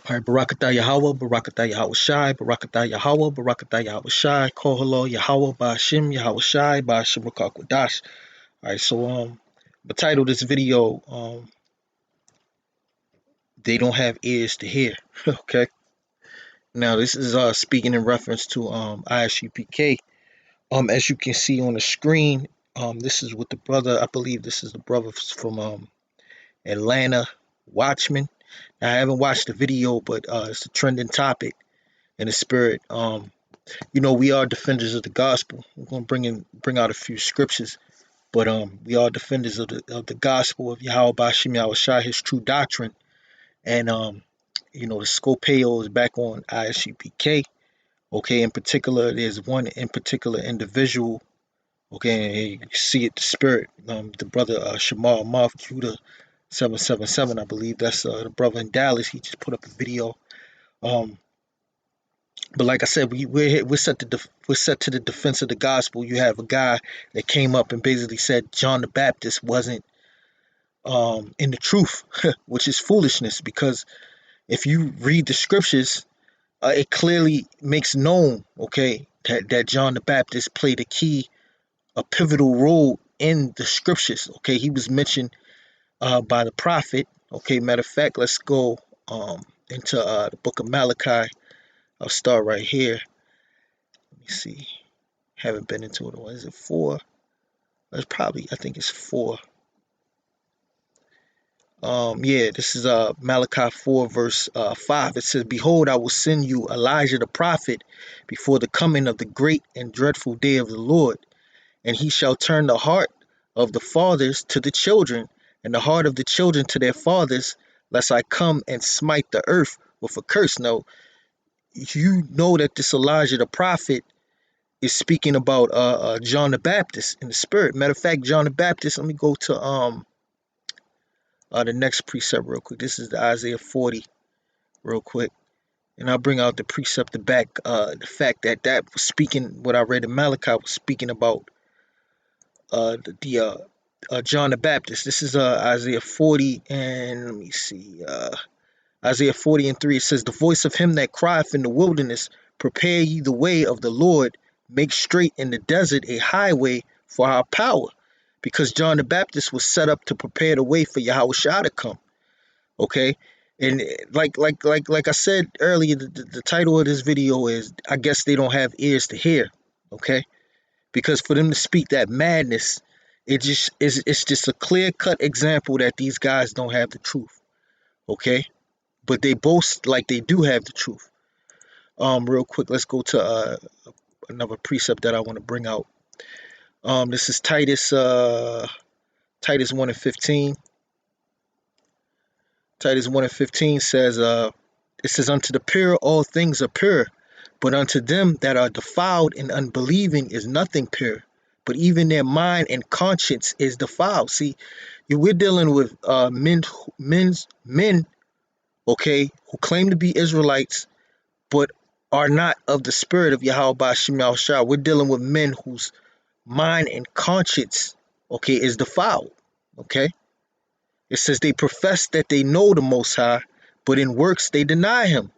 All right, Barakatah Yahweh, Barakatah Yahweh Shai, Barakatah Yahweh, Barakatah Yahweh Shai, Kohalo Yahweh, Ba'ashim Yahweh Shai, Ba'ashim Rakakwadash. All right, so the title of this video, they don't have ears to hear. Okay, now this is speaking in reference to ISUPK. As you can see on the screen, this is what the brother, I believe this is the brother from Atlanta Watchman. Now, I haven't watched the video, but it's a trending topic in the spirit. We are defenders of the gospel. We're gonna bring out a few scriptures, but we are defenders of the gospel of Yahweh Bashim Yahweh Shai, his true doctrine, and the Scopeo is back on ISUPK. Okay, in particular, there's one in particular individual. Okay, and you can see it, the spirit, the brother Shamar Moth Judah 777, I believe that's the brother in Dallas. He just put up a video. Um, But like I said, we're set to the defense of the gospel. You have a guy that came up and basically said John the Baptist wasn't in the truth, which is foolishness. Because if you read the scriptures, it clearly makes known, okay, that John the Baptist played a pivotal role in the scriptures. Okay, he was mentioned by the prophet. Okay, matter of fact, let's go into the book of Malachi. I'll start right here. Let me see. Haven't been into it. What is it? 4? It's probably, I think it's 4. Yeah, this is Malachi 4 verse 5. It says, "Behold, I will send you Elijah the prophet before the coming of the great and dreadful day of the Lord, and he shall turn the heart of the fathers to the children, and the heart of the children to their fathers, lest I come and smite the earth with a curse." Now, you know that this Elijah the prophet is speaking about John the Baptist in the spirit. Matter of fact, John the Baptist. Let me go to the next precept real quick. This is the Isaiah 40 real quick, and I'll bring out the precept to back the fact that was speaking. What I read in Malachi was speaking about John the Baptist. This is Isaiah 40, and let me see, Isaiah 40 and 3. It says, "The voice of him that crieth in the wilderness, prepare ye the way of the Lord, make straight in the desert a highway for our power." Because John the Baptist was set up to prepare the way for Yahweh Shah to come. Okay, and like I said earlier, the title of this video is, I guess they don't have ears to hear. Okay, because for them to speak that madness, it's just a clear cut example that these guys don't have the truth. Okay, but they boast like they do have the truth. Real quick, let's go to another precept that I want to bring out. This is Titus 1 and 15. Titus 1 and 15 says, it says, "Unto the pure all things are pure, but unto them that are defiled and unbelieving is nothing pure, but even their mind and conscience is defiled." See, we're dealing with men, okay, who claim to be Israelites, but are not of the spirit of Yahweh Ba'ashim Yahweh Shah. We're dealing with men whose mind and conscience, okay, is defiled. Okay, it says they profess that they know the Most High, but in works they deny him,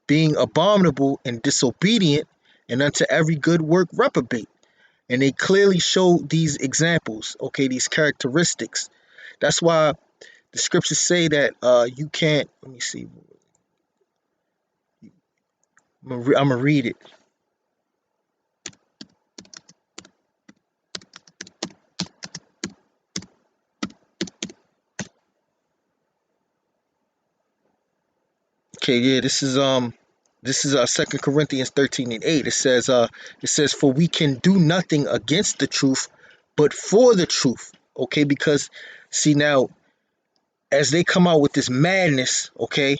being abominable and disobedient, and unto every good work reprobate. And they clearly show these examples, okay, these characteristics. That's why the scriptures say that you can't, let me see, I'm gonna read it. Okay, yeah, this is 2 Corinthians 13 and 8. It says, "For we can do nothing against the truth, but for the truth." Okay, because see now, as they come out with this madness, okay,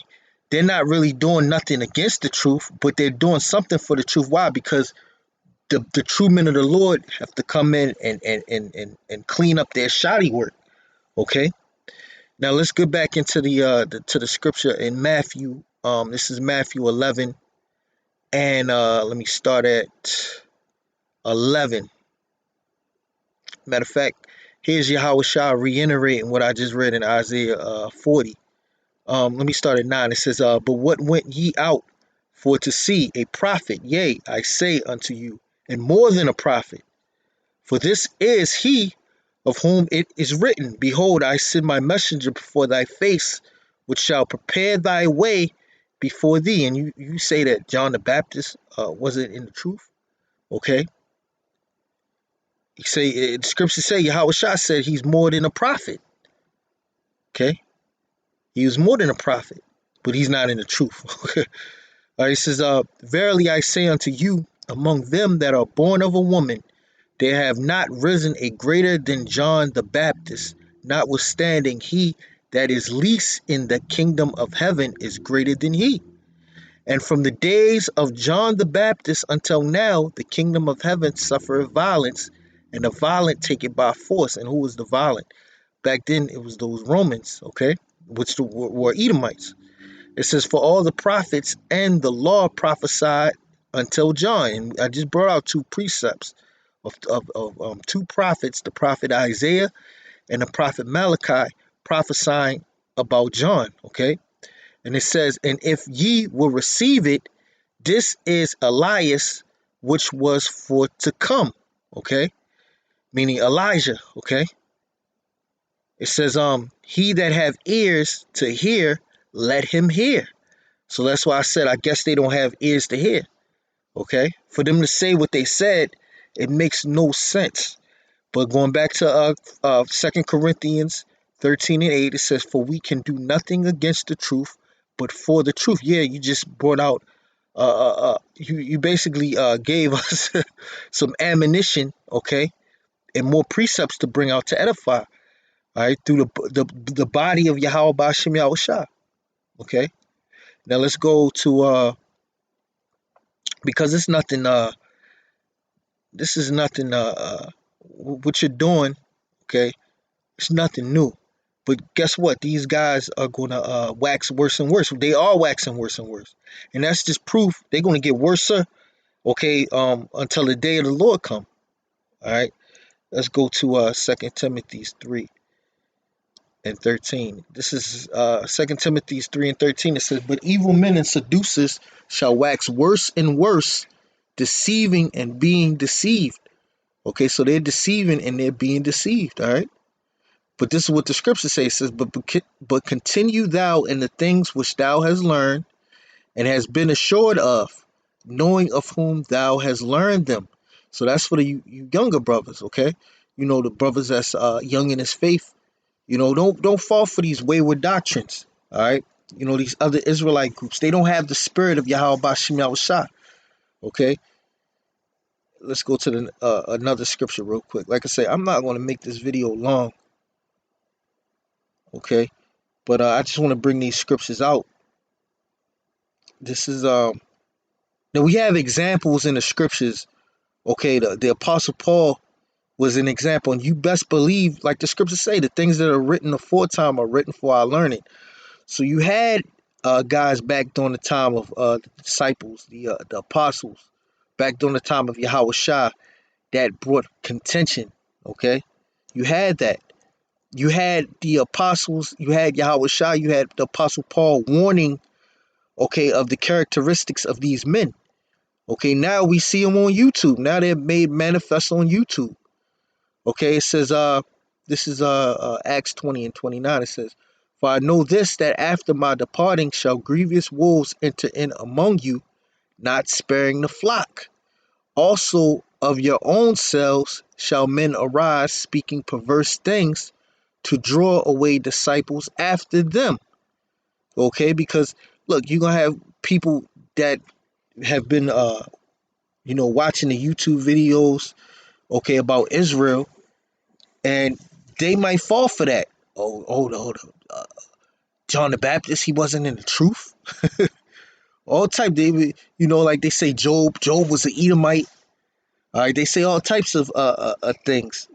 they're not really doing nothing against the truth, but they're doing something for the truth. Why? Because the true men of the Lord have to come in and clean up their shoddy work. Okay. Now let's get back into the scripture in Matthew. This is Matthew 11, and let me start at 11. Matter of fact, here's Yahweh Shah reiterating what I just read in Isaiah 40. Let me start at 9. It says, but what went ye out for to see? A prophet? Yea, I say unto you, and more than a prophet. For this is he of whom it is written, Behold, I send my messenger before thy face, which shall prepare thy way before thee. And you say that John the Baptist wasn't in the truth? Okay. You say, the scriptures say, Yahweh Shah said he's more than a prophet. Okay. He was more than a prophet, but he's not in the truth. All right, it says, Verily I say unto you, among them that are born of a woman, there have not risen a greater than John the Baptist, notwithstanding he that is least in the kingdom of heaven is greater than he. And from the days of John the Baptist until now, the kingdom of heaven suffereth violence, and the violent take it by force. And who was the violent? Back then, it was those Romans, okay, which were Edomites. It says, For all the prophets and the law prophesied until John. And I just brought out two precepts of two prophets, the prophet Isaiah and the prophet Malachi, prophesying about John, okay? And it says, And if ye will receive it, this is Elias, which was for to come, okay? Meaning Elijah, okay? It says, He that have ears to hear, let him hear. So that's why I said, I guess they don't have ears to hear, okay? For them to say what they said, it makes no sense. But going back to 2 Corinthians 13 and 8, it says, For we can do nothing against the truth, but for the truth. Yeah, you just brought out, you basically gave us some ammunition, okay, and more precepts to bring out to edify, all right, through the body of Yahweh Ba'ashem Yahweh Shah, okay. Now let's go to, because it's nothing, this is nothing, what you're doing, okay, it's nothing new. But guess what? These guys are going to wax worse and worse. They are waxing worse and worse. And that's just proof they're going to get worse, okay, until the day of the Lord come. All right. Let's go to 2 Timothy 3 and 13. This is 2 Timothy 3 and 13. It says, But evil men and seducers shall wax worse and worse, deceiving and being deceived. Okay, so they're deceiving and they're being deceived. All right. But this is what the scripture says. It says, but continue thou in the things which thou hast learned and hast been assured of, knowing of whom thou hast learned them. So that's for the you younger brothers, okay? You know, the brothers that's young in his faith. You know, don't fall for these wayward doctrines. All right. You know, these other Israelite groups, they don't have the spirit of Yahweh Ba'ashem Yahweh Shah. Okay. Let's go to the another scripture real quick. Like I say, I'm not going to make this video long. Okay. But I just want to bring these scriptures out. This is now we have examples in the scriptures. Okay, the apostle Paul was an example, and you best believe, like the scriptures say, the things that are written aforetime are written for our learning. So you had guys back during the time of the disciples, the apostles, back during the time of Yahweh Shah, that brought contention. Okay, you had that. You had the apostles, you had Yahweh Shah, you had the apostle Paul warning, okay, of the characteristics of these men. Okay, now we see them on YouTube. Now they're made manifest on YouTube. Okay, it says, this is Acts 20 and 29. It says, For I know this, that after my departing shall grievous wolves enter in among you, not sparing the flock. Also of your own selves shall men arise, speaking perverse things, to draw away disciples after them. Okay, because look, you're gonna have people that have been watching the YouTube videos, okay, about Israel, and they might fall for that. Hold on. John the Baptist, he wasn't in the truth. All type, like they say Job was an Edomite. All right, they say all types of things,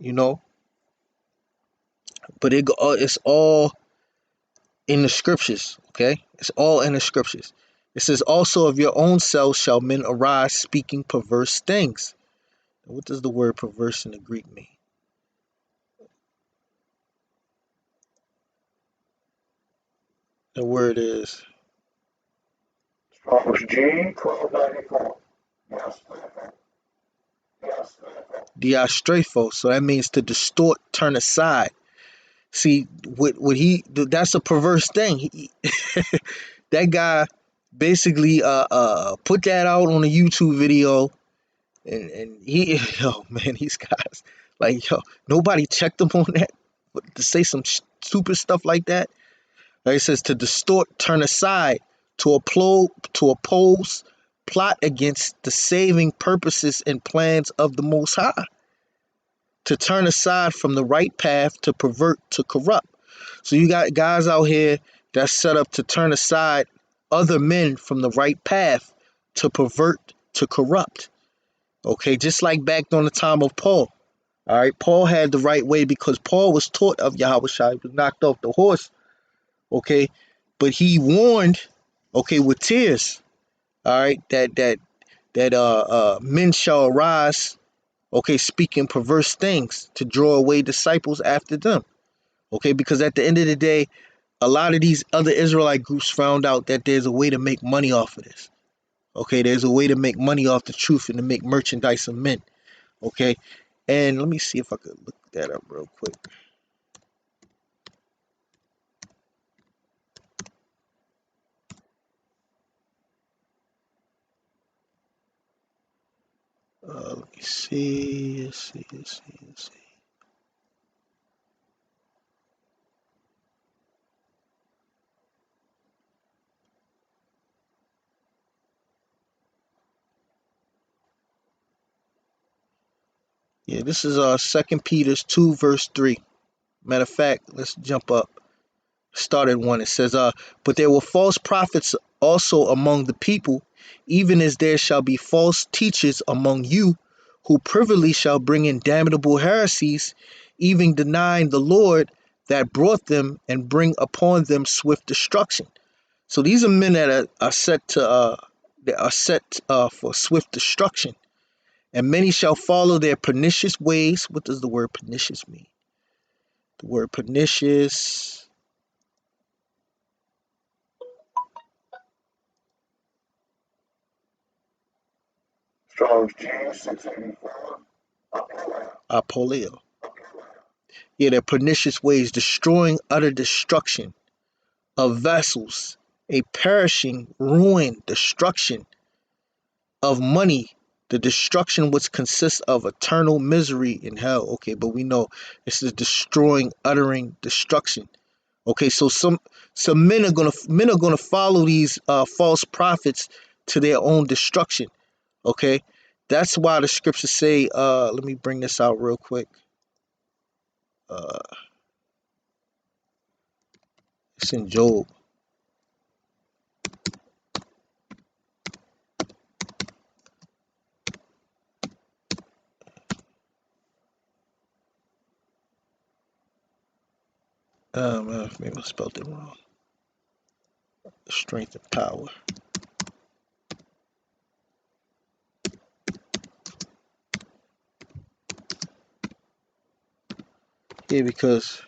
but it's all in the scriptures, okay? It's all in the scriptures. It says, also of your own selves shall men arise speaking perverse things. What does the word perverse in the Greek mean? The word is Strong's G 1294. Yes. Yes. diastrepho. So that means to distort, turn aside. See, what he that's a perverse thing. That guy basically put that out on a YouTube video, and he oh man, these guys like yo, nobody checked him on that to say some stupid stuff like that. Like it says to distort, turn aside, to oppose, plot against the saving purposes and plans of the Most High, to turn aside from the right path, to pervert, to corrupt. So you got guys out here that's set up to turn aside other men from the right path, to pervert, to corrupt. Okay, just like back during the time of Paul. All right, Paul had the right way because Paul was taught of Yahweh Shai. He was knocked off the horse. Okay, but he warned, okay, with tears. All right, that men shall arise, okay, speaking perverse things to draw away disciples after them. Okay, because at the end of the day, a lot of these other Israelite groups found out that there's a way to make money off of this. Okay, there's a way to make money off the truth and to make merchandise of men. Okay, and let me see if I could look that up real quick. Let me see. Let's see. Yeah, this is 2 Peter's 2 verse 3. Matter of fact, let's jump up. Start at 1. It says, but there were false prophets also among the people, even as there shall be false teachers among you, who privily shall bring in damnable heresies, even denying the Lord that brought them, and bring upon them swift destruction. So these are men that are set for swift destruction. And many shall follow their pernicious ways. What does the word pernicious mean? The word pernicious, Strong's G 684. apoleo. Yeah, their pernicious ways, destroying utter destruction of vessels, a perishing, ruin, destruction of money, the destruction which consists of eternal misery in hell. Okay, but we know this is destroying, uttering destruction. Okay, so some men are gonna follow these false prophets to their own destruction. Okay, that's why the scriptures say. Let me bring this out real quick. Uh, it's in Job. Maybe I spelled it wrong. Strength and power. Yeah, because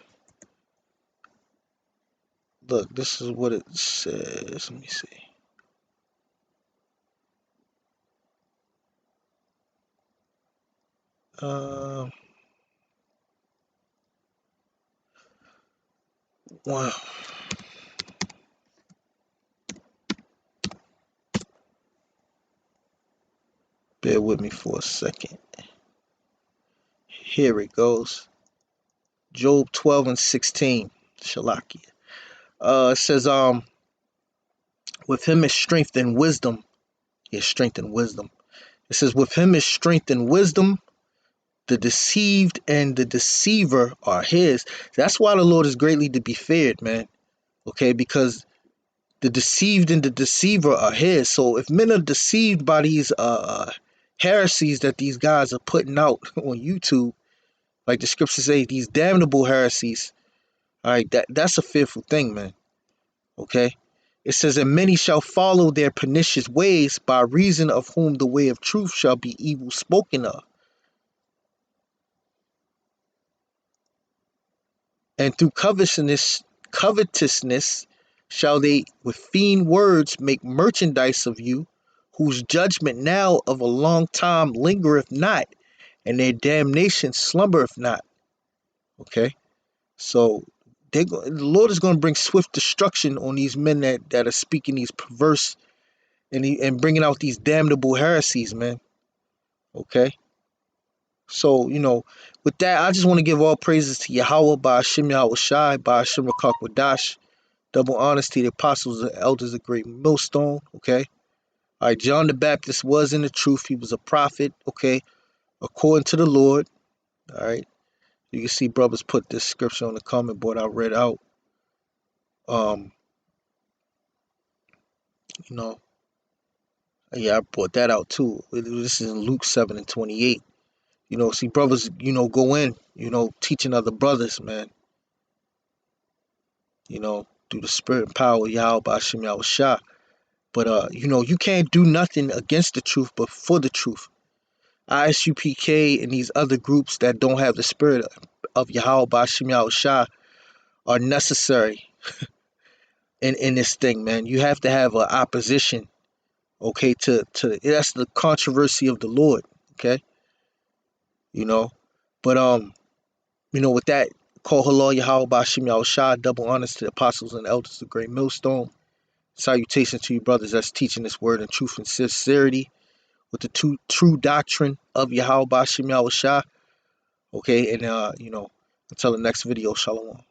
look, this is what it says. Let me see. Um, wow. Bear with me for a second. Here it goes. Job 12 and 16. Shalakia. It says, with him is strength and wisdom. Yeah, strength and wisdom. It says, with him is strength and wisdom. The deceived and the deceiver are his. That's why the Lord is greatly to be feared, man. Okay, because the deceived and the deceiver are his. So if men are deceived by these heresies that these guys are putting out on YouTube, like the scriptures say, these damnable heresies, all right, that's a fearful thing, man. Okay. It says, and many shall follow their pernicious ways, by reason of whom the way of truth shall be evil spoken of. And through covetousness shall they with fiend words make merchandise of you, whose judgment now of a long time lingereth not, and their damnation slumbereth not. Okay, so the Lord is going to bring swift destruction on these men that are speaking these perverse and bringing out these damnable heresies, man. Okay, so with that, I just want to give all praises to Yahweh by Hashem Yahweh Shai, by Hashem Rakak Wadash, double honesty, the apostles and elders of great millstone. Okay, all right, John the Baptist was in the truth. He was a prophet. Okay, according to the Lord. All right, you can see brothers put this scripture on the comment board. I read out. Um, you know, yeah, I brought that out too. This is in Luke 7:28. See brothers, go in, teaching other brothers, man. Through the spirit and power of Yahweh Bashim Yahweh Shah. But you can't do nothing against the truth, but for the truth. ISUPK and these other groups that don't have the spirit of Yahweh Bashim Yahweh Shah are necessary in this thing, man. You have to have an opposition, okay, to that's the controversy of the Lord, okay? You know. But with that, call halal Yahweh Bashim Yahweh Shah, double honors to the apostles and elders of Great Millstone. Salutations to you brothers that's teaching this word in truth and sincerity with the true doctrine of Yahweh Bashim Yahweh Shah. Okay, and until the next video, Shalom.